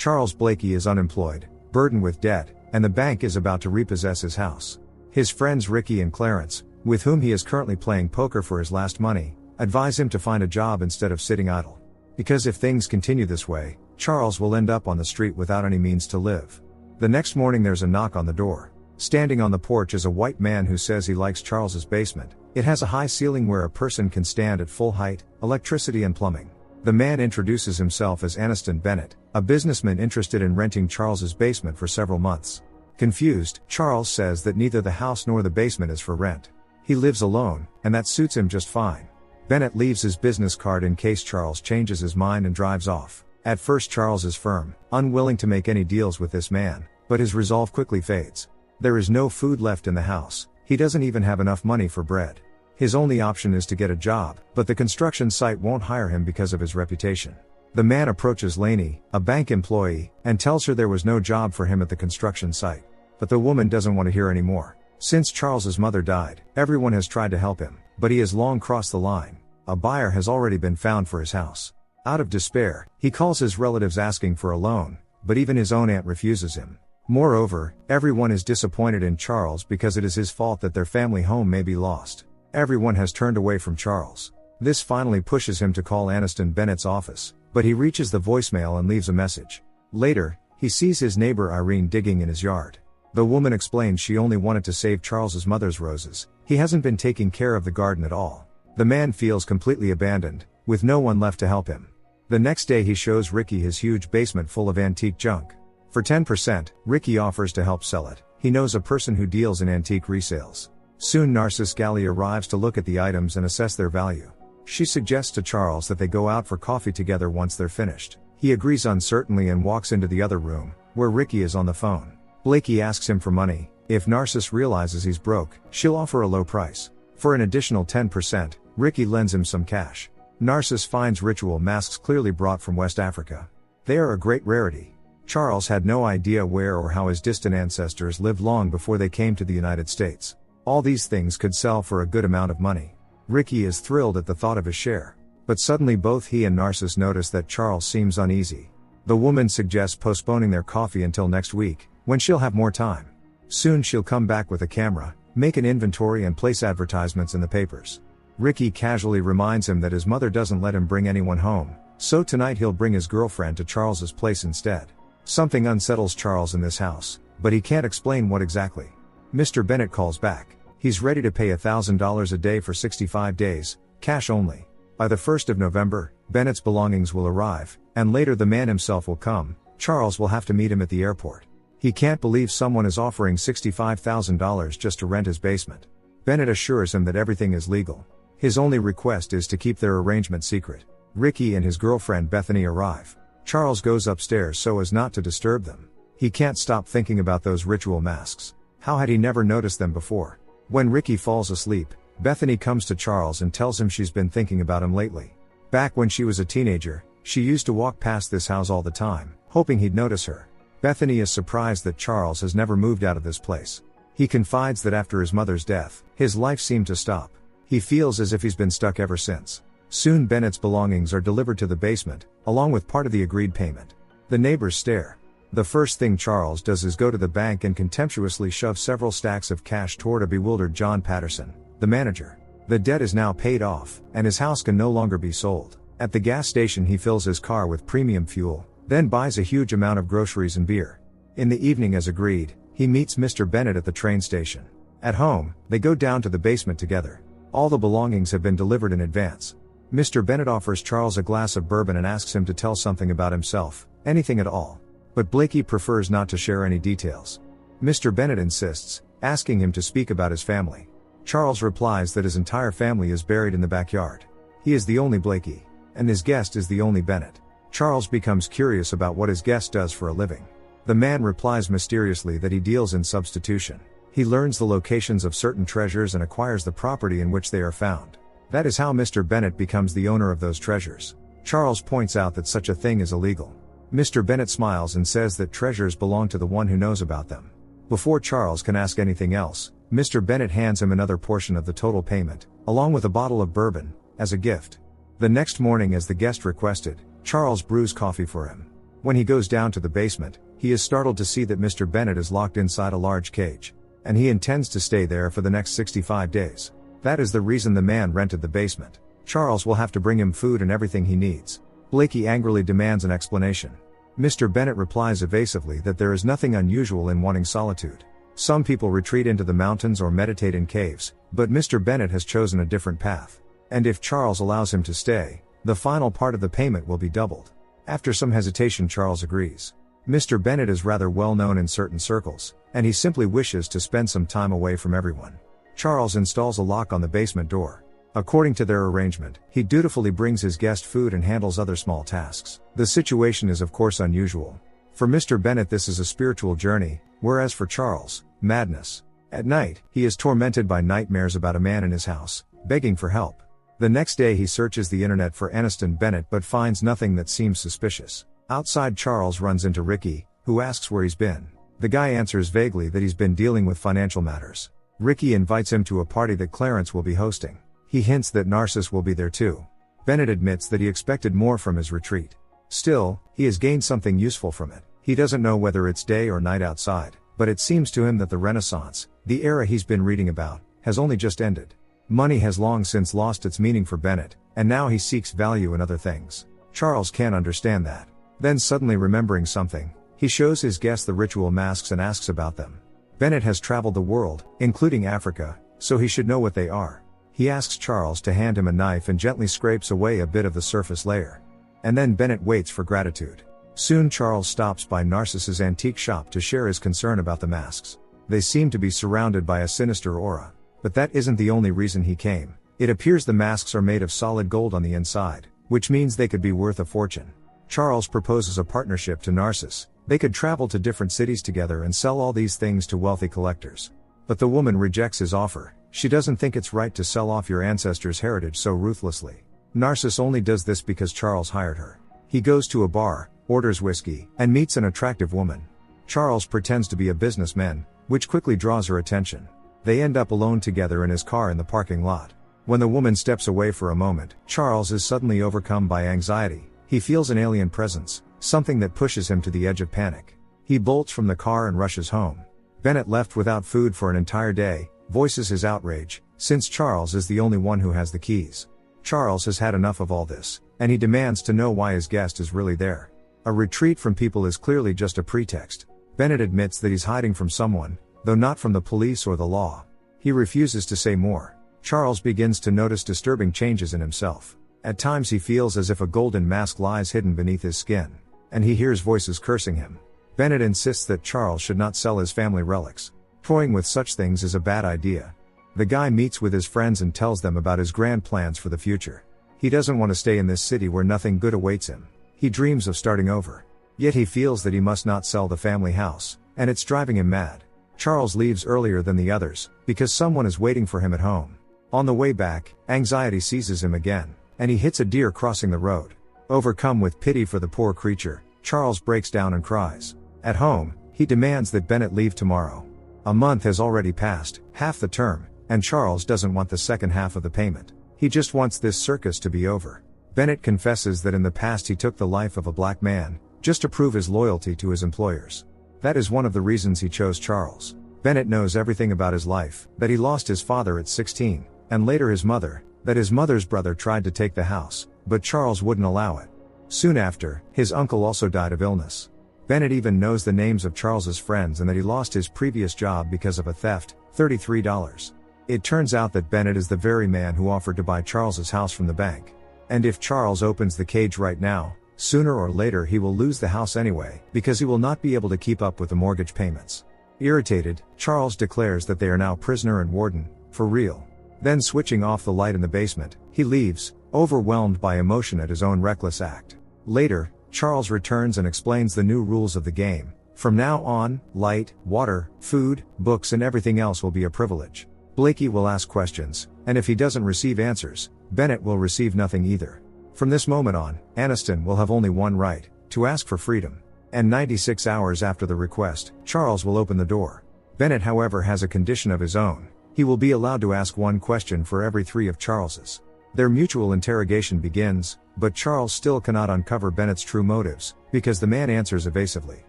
Charles Blakey is unemployed, burdened with debt, and the bank is about to repossess his house. His friends Ricky and Clarence, with whom he is currently playing poker for his last money, advise him to find a job instead of sitting idle. Because if things continue this way, Charles will end up on the street without any means to live. The next morning there's a knock on the door. Standing on the porch is a white man who says he likes Charles's basement. It has a high ceiling where a person can stand at full height, electricity and plumbing. The man introduces himself as Aniston Bennett, a businessman interested in renting Charles's basement for several months. Confused, Charles says that neither the house nor the basement is for rent. He lives alone, and that suits him just fine. Bennett leaves his business card in case Charles changes his mind and drives off. At first Charles is firm, unwilling to make any deals with this man, but his resolve quickly fades. There is no food left in the house, he doesn't even have enough money for bread. His only option is to get a job, but the construction site won't hire him because of his reputation. The man approaches Lainey, a bank employee, and tells her there was no job for him at the construction site. But the woman doesn't want to hear any more. Since Charles's mother died, everyone has tried to help him, but he has long crossed the line. A buyer has already been found for his house. Out of despair, he calls his relatives asking for a loan, but even his own aunt refuses him. Moreover, everyone is disappointed in Charles because it is his fault that their family home may be lost. Everyone has turned away from Charles. This finally pushes him to call Aniston Bennett's office, but he reaches the voicemail and leaves a message. Later, he sees his neighbor Irene digging in his yard. The woman explains she only wanted to save Charles's mother's roses. He hasn't been taking care of the garden at all. The man feels completely abandoned, with no one left to help him. The next day he shows Ricky his huge basement full of antique junk. For 10%, Ricky offers to help sell it. He knows a person who deals in antique resales. Soon Narcisse Galley arrives to look at the items and assess their value. She suggests to Charles that they go out for coffee together once they're finished. He agrees uncertainly and walks into the other room, where Ricky is on the phone. Blakey asks him for money. If Narcisse realizes he's broke, she'll offer a low price. For an additional 10%, Ricky lends him some cash. Narcisse finds ritual masks clearly brought from West Africa. They are a great rarity. Charles had no idea where or how his distant ancestors lived long before they came to the United States. All these things could sell for a good amount of money. Ricky is thrilled at the thought of his share. But suddenly both he and Narcisse notice that Charles seems uneasy. The woman suggests postponing their coffee until next week, when she'll have more time. Soon she'll come back with a camera, make an inventory and place advertisements in the papers. Ricky casually reminds him that his mother doesn't let him bring anyone home, so tonight he'll bring his girlfriend to Charles's place instead. Something unsettles Charles in this house, but he can't explain what exactly. Mr. Bennett calls back. He's ready to pay $1,000 a day for 65 days, cash only. By the 1st of November, Bennett's belongings will arrive, and later the man himself will come. Charles will have to meet him at the airport. He can't believe someone is offering $65,000 just to rent his basement. Bennett assures him that everything is legal. His only request is to keep their arrangement secret. Ricky and his girlfriend Bethany arrive. Charles goes upstairs so as not to disturb them. He can't stop thinking about those ritual masks. How had he never noticed them before? When Ricky falls asleep, Bethany comes to Charles and tells him she's been thinking about him lately. Back when she was a teenager, she used to walk past this house all the time, hoping he'd notice her. Bethany is surprised that Charles has never moved out of this place. He confides that after his mother's death, his life seemed to stop. He feels as if he's been stuck ever since. Soon Bennett's belongings are delivered to the basement, along with part of the agreed payment. The neighbors stare. The first thing Charles does is go to the bank and contemptuously shove several stacks of cash toward a bewildered John Patterson, the manager. The debt is now paid off, and his house can no longer be sold. At the gas station he fills his car with premium fuel, then buys a huge amount of groceries and beer. In the evening as agreed, he meets Mr. Bennett at the train station. At home, they go down to the basement together. All the belongings have been delivered in advance. Mr. Bennett offers Charles a glass of bourbon and asks him to tell something about himself, anything at all. But Blakey prefers not to share any details. Mr. Bennett insists, asking him to speak about his family. Charles replies that his entire family is buried in the backyard. He is the only Blakey, and his guest is the only Bennett. Charles becomes curious about what his guest does for a living. The man replies mysteriously that he deals in substitution. He learns the locations of certain treasures and acquires the property in which they are found. That is how Mr. Bennett becomes the owner of those treasures. Charles points out that such a thing is illegal. Mr. Bennett smiles and says that treasures belong to the one who knows about them. Before Charles can ask anything else, Mr. Bennett hands him another portion of the total payment, along with a bottle of bourbon, as a gift. The next morning as the guest requested, Charles brews coffee for him. When he goes down to the basement, he is startled to see that Mr. Bennet is locked inside a large cage. And he intends to stay there for the next 65 days. That is the reason the man rented the basement. Charles will have to bring him food and everything he needs. Blakey angrily demands an explanation. Mr. Bennet replies evasively that there is nothing unusual in wanting solitude. Some people retreat into the mountains or meditate in caves, but Mr. Bennet has chosen a different path. And if Charles allows him to stay, the final part of the payment will be doubled. After some hesitation, Charles agrees. Mr. Bennet is rather well known in certain circles, and he simply wishes to spend some time away from everyone. Charles installs a lock on the basement door. According to their arrangement, he dutifully brings his guest food and handles other small tasks. The situation is of course unusual. For Mr. Bennet this is a spiritual journey, whereas for Charles, madness. At night, he is tormented by nightmares about a man in his house, begging for help. The next day he searches the internet for Escalating Bennet but finds nothing that seems suspicious. Outside, Charles runs into Ricky, who asks where he's been. The guy answers vaguely that he's been dealing with financial matters. Ricky invites him to a party that Clarence will be hosting. He hints that Narcissus will be there too. Bennet admits that he expected more from his retreat. Still, he has gained something useful from it. He doesn't know whether it's day or night outside, but it seems to him that the Renaissance, the era he's been reading about, has only just ended. Money has long since lost its meaning for Bennet, and now he seeks value in other things. Charles can't understand that. Then suddenly remembering something, he shows his guest the ritual masks and asks about them. Bennet has traveled the world, including Africa, so he should know what they are. He asks Charles to hand him a knife and gently scrapes away a bit of the surface layer. And then Bennet waits for gratitude. Soon Charles stops by Narcissus's antique shop to share his concern about the masks. They seem to be surrounded by a sinister aura. But that isn't the only reason he came. It appears the masks are made of solid gold on the inside, which means they could be worth a fortune. Charles proposes a partnership to Narcissus. They could travel to different cities together and sell all these things to wealthy collectors. But the woman rejects his offer. She doesn't think it's right to sell off your ancestors' heritage so ruthlessly. Narcissus only does this because Charles hired her. He goes to a bar, orders whiskey, and meets an attractive woman. Charles pretends to be a businessman, which quickly draws her attention. They end up alone together in his car in the parking lot. When the woman steps away for a moment, Charles is suddenly overcome by anxiety. He feels an alien presence, something that pushes him to the edge of panic. He bolts from the car and rushes home. Bennet, left without food for an entire day, voices his outrage, since Charles is the only one who has the keys. Charles has had enough of all this, and he demands to know why his guest is really there. A retreat from people is clearly just a pretext. Bennet admits that he's hiding from someone, though not from the police or the law. He refuses to say more. Charles begins to notice disturbing changes in himself. At times he feels as if a golden mask lies hidden beneath his skin. And he hears voices cursing him. Bennet insists that Charles should not sell his family relics. Toying with such things is a bad idea. The guy meets with his friends and tells them about his grand plans for the future. He doesn't want to stay in this city where nothing good awaits him. He dreams of starting over. Yet he feels that he must not sell the family house, and it's driving him mad. Charles leaves earlier than the others, because someone is waiting for him at home. On the way back, anxiety seizes him again, and he hits a deer crossing the road. Overcome with pity for the poor creature, Charles breaks down and cries. At home, he demands that Bennet leave tomorrow. A month has already passed, half the term, and Charles doesn't want the second half of the payment. He just wants this circus to be over. Bennet confesses that in the past he took the life of a black man, just to prove his loyalty to his employers. That is one of the reasons he chose Charles. Bennet knows everything about his life, that he lost his father at 16, and later his mother, that his mother's brother tried to take the house, but Charles wouldn't allow it. Soon after, his uncle also died of illness. Bennet even knows the names of Charles's friends and that he lost his previous job because of a theft, $33. It turns out that Bennet is the very man who offered to buy Charles's house from the bank. And if Charles opens the cage right now, sooner or later he will lose the house anyway, because he will not be able to keep up with the mortgage payments. Irritated, Charles declares that they are now prisoner and warden, for real. Then switching off the light in the basement, he leaves, overwhelmed by emotion at his own reckless act. Later, Charles returns and explains the new rules of the game. From now on, light, water, food, books and everything else will be a privilege. Blakey will ask questions, and if he doesn't receive answers, Bennet will receive nothing either. From this moment on, Aniston will have only one right, to ask for freedom. And 96 hours after the request, Charles will open the door. Bennet, however, has a condition of his own. He will be allowed to ask one question for every 3 of Charles's. Their mutual interrogation begins, but Charles still cannot uncover Bennett's true motives, because the man answers evasively.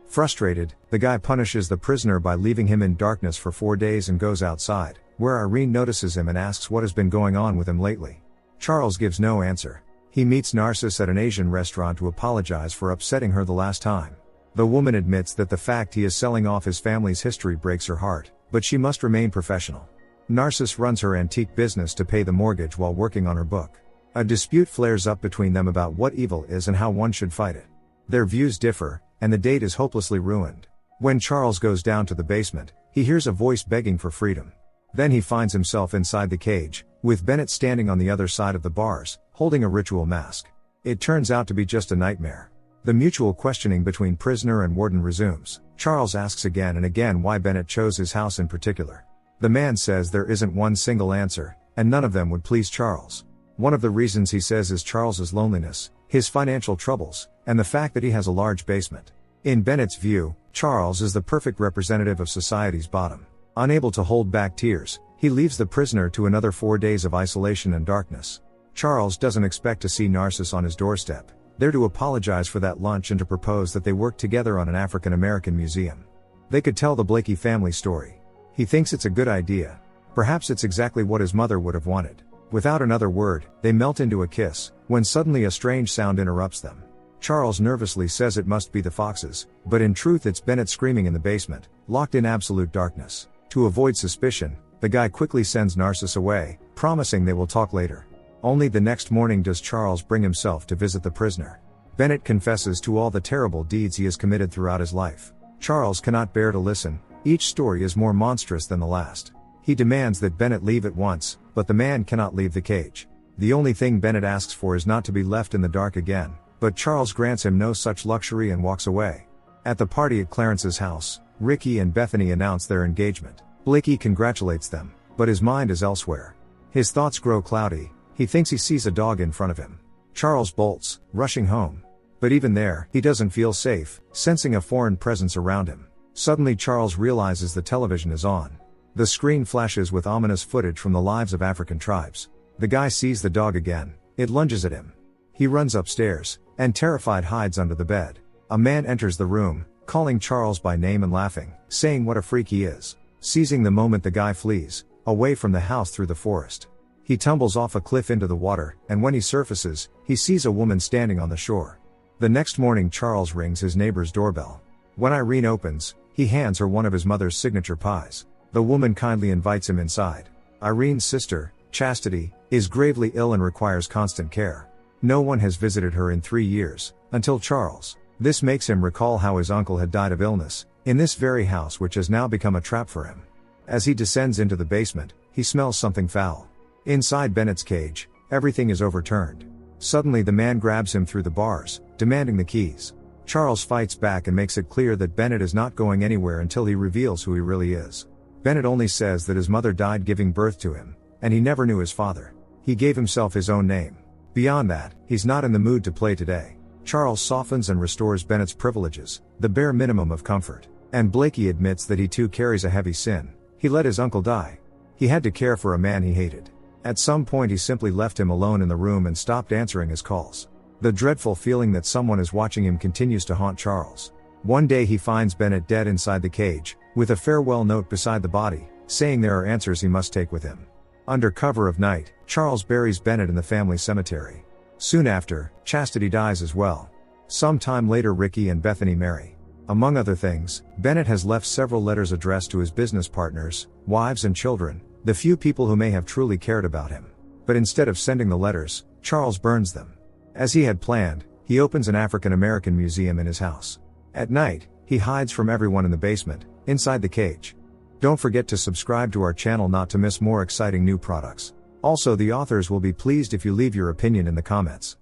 Frustrated, the guy punishes the prisoner by leaving him in darkness for 4 days and goes outside, where Irene notices him and asks what has been going on with him lately. Charles gives no answer. He meets Narcissus at an Asian restaurant to apologize for upsetting her the last time. The woman admits that the fact he is selling off his family's history breaks her heart, but she must remain professional. Narcissus runs her antique business to pay the mortgage while working on her book. A dispute flares up between them about what evil is and how one should fight it. Their views differ, and the date is hopelessly ruined. When Charles goes down to the basement, he hears a voice begging for freedom. Then he finds himself inside the cage, with Bennett standing on the other side of the bars, holding a ritual mask. It turns out to be just a nightmare. The mutual questioning between prisoner and warden resumes. Charles asks again and again why Bennett chose his house in particular. The man says there isn't one single answer, and none of them would please Charles. One of the reasons he says is Charles's loneliness, his financial troubles, and the fact that he has a large basement. In Bennett's view, Charles is the perfect representative of society's bottom. Unable to hold back tears, he leaves the prisoner to another 4 days of isolation and darkness. Charles doesn't expect to see Narcissus on his doorstep, there to apologize for that lunch and to propose that they work together on an African American museum. They could tell the Blakey family story. He thinks it's a good idea. Perhaps it's exactly what his mother would have wanted. Without another word, they melt into a kiss, when suddenly a strange sound interrupts them. Charles nervously says it must be the foxes, but in truth it's Bennett screaming in the basement, locked in absolute darkness. To avoid suspicion, the guy quickly sends Narcissus away, promising they will talk later. Only the next morning does Charles bring himself to visit the prisoner. Bennett confesses to all the terrible deeds he has committed throughout his life. Charles cannot bear to listen, each story is more monstrous than the last. He demands that Bennett leave at once, but the man cannot leave the cage. The only thing Bennett asks for is not to be left in the dark again, but Charles grants him no such luxury and walks away. At the party at Clarence's house, Ricky and Bethany announce their engagement. Blakey congratulates them, but his mind is elsewhere. His thoughts grow cloudy, he thinks he sees a dog in front of him. Charles bolts, rushing home. But even there, he doesn't feel safe, sensing a foreign presence around him. Suddenly Charles realizes the television is on. The screen flashes with ominous footage from the lives of African tribes. The guy sees the dog again, it lunges at him. He runs upstairs, and terrified hides under the bed. A man enters the room, calling Charles by name and laughing, saying what a freak he is. Seizing the moment the guy flees, away from the house through the forest. He tumbles off a cliff into the water, and when he surfaces, he sees a woman standing on the shore. The next morning Charles rings his neighbor's doorbell. When Irene opens, he hands her one of his mother's signature pies. The woman kindly invites him inside. Irene's sister, Chastity, is gravely ill and requires constant care. No one has visited her in 3 years, until Charles. This makes him recall how his uncle had died of illness, in this very house which has now become a trap for him. As he descends into the basement, he smells something foul. Inside Bennett's cage, everything is overturned. Suddenly the man grabs him through the bars, demanding the keys. Charles fights back and makes it clear that Bennett is not going anywhere until he reveals who he really is. Bennett only says that his mother died giving birth to him, and he never knew his father. He gave himself his own name. Beyond that, he's not in the mood to play today. Charles softens and restores Bennett's privileges, the bare minimum of comfort. And Blakey admits that he too carries a heavy sin. He let his uncle die. He had to care for a man he hated. At some point he simply left him alone in the room and stopped answering his calls. The dreadful feeling that someone is watching him continues to haunt Charles. One day he finds Bennett dead inside the cage, with a farewell note beside the body, saying there are answers he must take with him. Under cover of night, Charles buries Bennett in the family cemetery. Soon after, Chastity dies as well. Some time later Ricky and Bethany marry. Among other things, Bennett has left several letters addressed to his business partners, wives and children, the few people who may have truly cared about him. But instead of sending the letters, Charles burns them. As he had planned, he opens an African American museum in his house. At night, he hides from everyone in the basement, inside the cage. Don't forget to subscribe to our channel not to miss more exciting new products. Also, the authors will be pleased if you leave your opinion in the comments.